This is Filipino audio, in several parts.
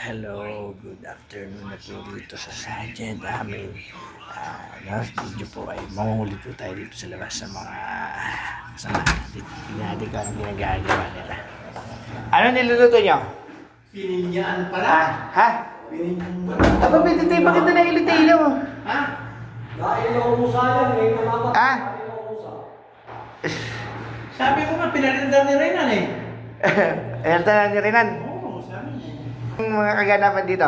Hello, good afternoon na po dito sa Sajid namin. Last video po ay mangungulit po tayo dito sa labas sa mga natin ko ang ginagawa nila. Ano niluluto nyo? Pininyaan pala. Ha? Pininyaan. Aba, pwede tayo pakita na ilutilo mo. Ha? Dahil ako mo sayang eh. Ha? Sabi ko nga, pinagandang ni Renan eh. Ayan na ni Renan. Oo, sabi niya. Ang mga kaganapan dito.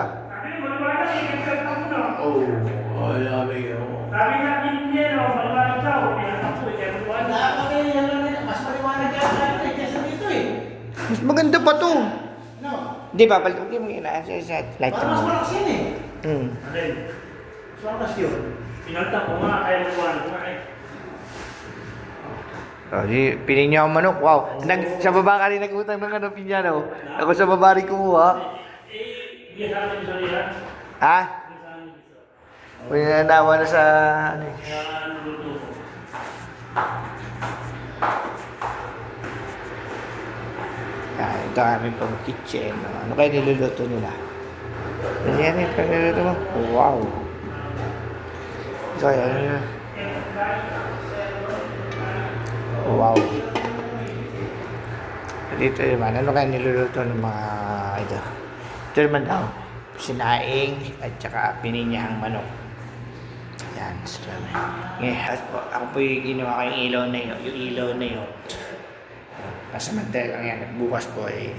Oo. Oh, sabi ko. Sabi nga hindi no, maliwanag daw, pinatapo siya maliwanag. Nakakaya lang nila. Mas maliwanag yan kaysa dito eh. Mas maganda pa to. No? Di ba, palitukin mo yun sa light Parang mas mo. malakas yan eh. Alin, Mas malakas yun. pinagtapo nga kaya maliwanag nga eh. Oh, di, pinin niya ang manok. Wow. Sa baba ka rin nag-utang ng ano, pinya, no? Ako sa baba rin kumuha. Hindi sa amin isa nila. Ha? Hindi sa amin isa. May nandawa na sa... Ano, eh. Kaya nuluto ko. Ito ang aming pang kitchen. No? Ano kaya niluluto nila? Ano yan eh? Pag niluluto mo? Wow. Ito yan. Ano yun? Wow. Dito naman, ano kaya niluluto ng mga ito? Ito naman daw, sinaing at saka pininyahang manok. Yan, sabi. Ngayon, ako po yung ginawa ko yung ilaw na yun. Yung ilaw na yun. Pasamantala lang yan. At bukas po ay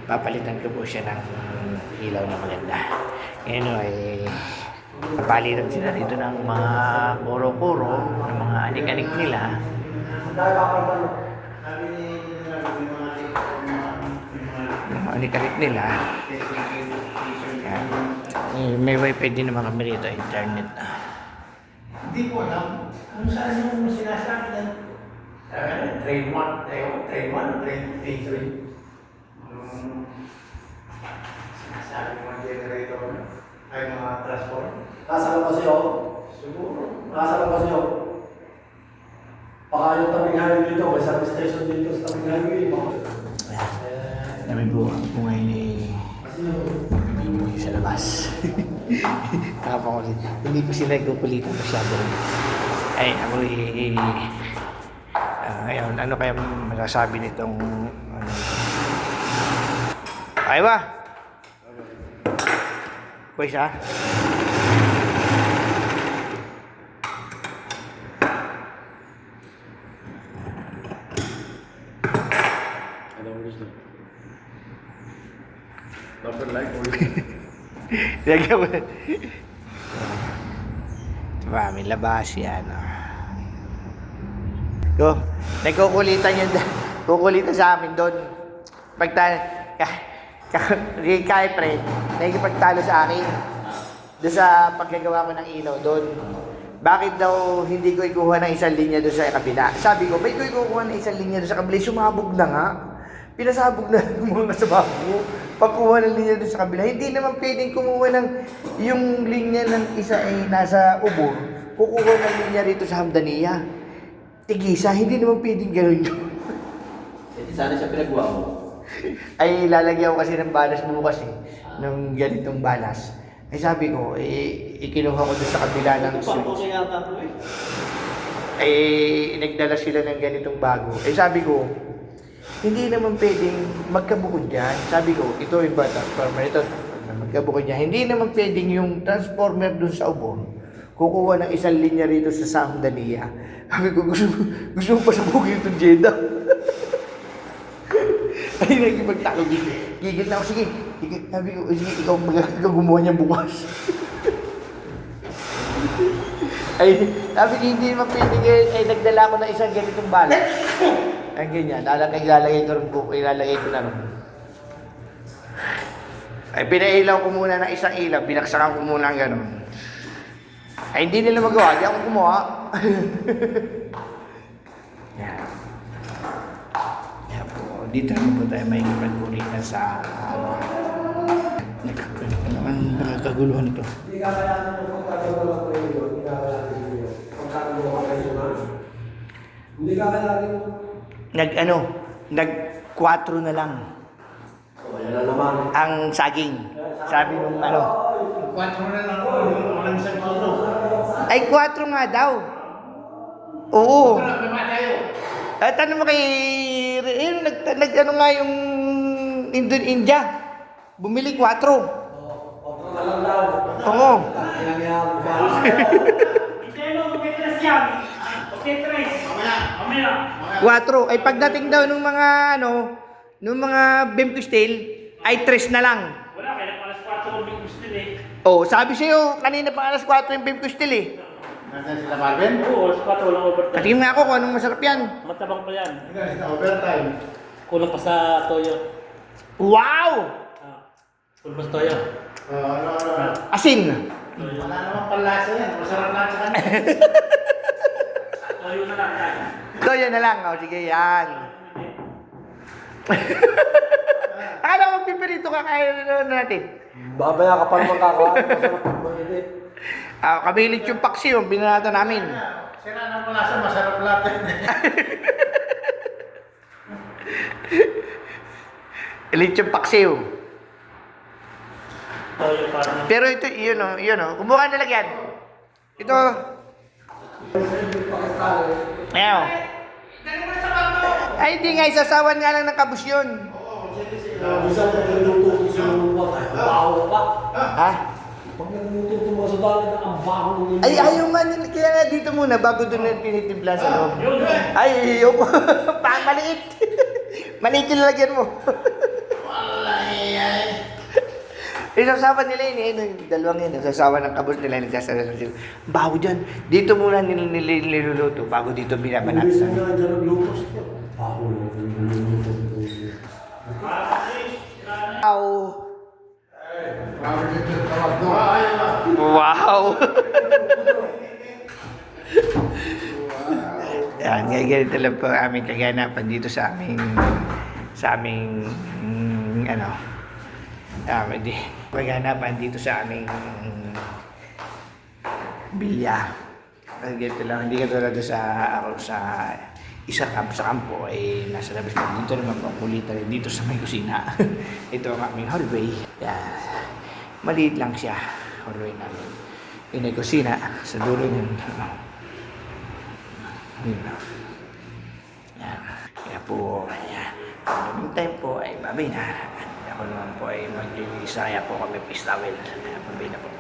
papalitan ko po siya ng ilaw na maganda. Ngayon ay papalitan sila dito ng mga kuro-kuro, ng mga anik-anik nila. Yung anik-anik nila. Yan. May wifi din naman kami rito, internet. Hindi ko alam kung saan yung sinasabi ng train 1, train 1, train 3. Sinasabi mga generator ay mga transport. Nasa labas yun? Siguro. Nasa labas yun? Baka yung tabing highway dito, may service station dito sa tabing highway. Kami po ngayon ay sa labas. Tapos hindi ko sila kukulitan masyado. Ay, ako ngayon, ano kaya masasabi nitong ano? Ay ba? Boys ha? Lagyan mo. Diba, may labas yan. Go. Nagkukulitan yun. Kukulitan sa amin doon. Kay Fred, nagkipagtalo sa akin. Doon sa pagkagawa ko ng ilaw doon. Bakit daw hindi ko ikuha ng isang linya doon sa kabila? Sabi ko, bakit ko ikuha ng isang linya doon sa kabila? Sumabog na nga. Pinasabog na ng mga sababo. Pagkuha ng linya doon sa kabila, hindi naman pwedeng kumuha ng yung linya ng isa ay nasa ubor. Kukuha ng linya rito sa Hamdaniya. Tigisa, hindi naman pwedeng gano'n yun. Hindi sana siya pinagawa mo. Ay lalagyan ko kasi ng balas bukas eh. Ng ganitong balas. Ay sabi ko, ikinuha ko doon sa kabila ng Pagpapos yata po eh. ay nagdala sila ng ganitong bago. Ay sabi ko, hindi naman pwedeng magkabukod yan. Sabi ko, ito yung transformer, ito magkabukod yan. Hindi naman pwedeng yung transformer dun sa ubon, kukuha ng isang linya rito sa Samdania. Sabi ko, gusto mo pa sa bukid itong Jeddah. Ay, nagkipagtalo. Gigil na ako, sige. Sabi ko, sige, ikaw gumawa niya bukas. Ay, sabi ko, hindi naman pwedeng ay nagdala ko ng isang ganitong balas. Ang ganyan, ilalagay ko rin buko, ilalagay ko na rin. Ay, pinailaw ko muna ng isang ilaw, binaksakan ko muna ng gano'n. Ay, hindi nila magawa, di ako kumuha. Yan. Yan po, dito naman po tayo may ipagkulitan sa, nakakaguluhan ito. Hindi ka kaya ng pagkakagawa ko yun. Hindi ka kaya ng pagkakagawa ko yun. Hindi ka kaya ng Nag 4 na lang. Yan na naman. ang saging. Sabi nung ano. 4 na lang po, walang 1 kilo. Ay, 4 nga daw. Oo. Ito na, baba tayo. Tanong mo kay... ano nga yung India. Bumili 4. Otro na lang daw. Oo. Ilang yan. Hindi mo, magkikres yan. Magkikres. Mamaya. 4. Ay pagdating daw nung mga Bemco Steel, ay 3 na lang. Wala, kaya alas 4 kung may gusto eh. Oh, sabi sa'yo, kanina pa alas 4 yung Bemco Steel eh. Nandiyan sila Marvin? Oo, alas 4 walang overtime. Patingin nga ako kung anong masarap yan. Matabang pa yan. Nandiyan sila overtime. Kulang pa sa toyo. Wow! Kulang pa sa toyo. Ano. Asin. Wala naman palasa yan. Masarap lang sa kanya. Toyo na lang yan. So, yan na lang. O, sige, yan. Akala mo pipirito ka kaya natin. Babaya ka pa naman kakain. Masarap pag mainit. Kabilit yung paksi yung binanata namin. Sira ng palasa, masarap lahat. Elit yung paksiw. Toyo parang... Pero ito, yun o. Kumuha na lang yan. Ito. Ayan o. Ay, hindi nga, isasawan nga lang ng kabus yun. Bisa na nagluto sa lupa tayo. Ang baho pa. Ha? Pag nagluto mo sa dagat, ang baho ng Ay, ayaw man nila. Kaya nga dito muna, bago doon na tinitimpla sa loob. Yun. Ay, yung pang maliit. Maliit yung lalagyan mo. Isasawa nila yun eh. Yung dalawang yun. Isasawa ng kabus nila. Nagsasawa sila. Bago dyan. Dito muna niluluto bago dito Hindi binabanatan. mo nga dyan nagluto siya. Baho ng niluluto. Wow! Yan, ganito lang po ang aming kaganapan dito sa aming kaganapan dito sa aming bilya. Ganito lang, hindi katulad sa isa sa kampo ay nasa labas pa. Dito naman po kulitan dito sa may kusina. Ito ang aming hallway. Yan. Maliit lang siya. Hallway namin. Yun ay kusina sa dulo yun. Yan. Kaya po, yan. Meantime po ay babay na. Ako naman po ay mag-isaya po kami peace towel. Babay na po.